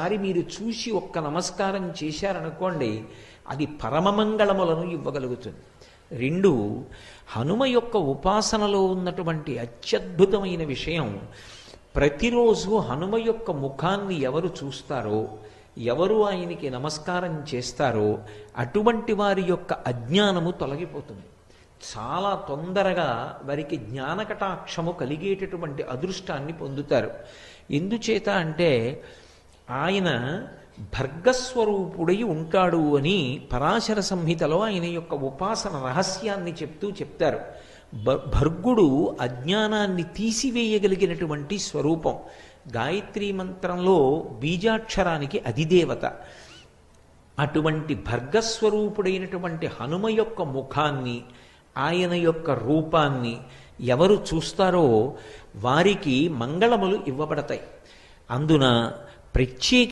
ఒక్కసారి మీరు చూసి ఒక్క నమస్కారం చేశారనుకోండి, అది పరమమంగళములను ఇవ్వగలుగుతుంది. రెండు, హనుమ యొక్క ఉపాసనలో ఉన్నటువంటి అత్యద్భుతమైన విషయం, ప్రతిరోజు హనుమ యొక్క ముఖాన్ని ఎవరు చూస్తారో, ఎవరు ఆయనకి నమస్కారం చేస్తారో అటువంటి వారి యొక్క అజ్ఞానము తొలగిపోతుంది. చాలా తొందరగా వారికి జ్ఞానకటాక్షము కలిగేటటువంటి అదృష్టాన్ని పొందుతారు. ఎందుచేత అంటే ఆయన భర్గస్వరూపుడై ఉంటాడు అని పరాశర సంహితలో ఆయన యొక్క ఉపాసన రహస్యాన్ని చెప్తారు. భర్గుడు అజ్ఞానాన్ని తీసివేయగలిగినటువంటి స్వరూపం. గాయత్రీ మంత్రంలో బీజాక్షరానికి అధిదేవత. అటువంటి భర్గస్వరూపుడైనటువంటి హనుమ యొక్క ముఖాన్ని, ఆయన యొక్క రూపాన్ని ఎవరు చూస్తారో వారికి మంగళములు ఇవ్వబడతాయి. అందున ప్రత్యేక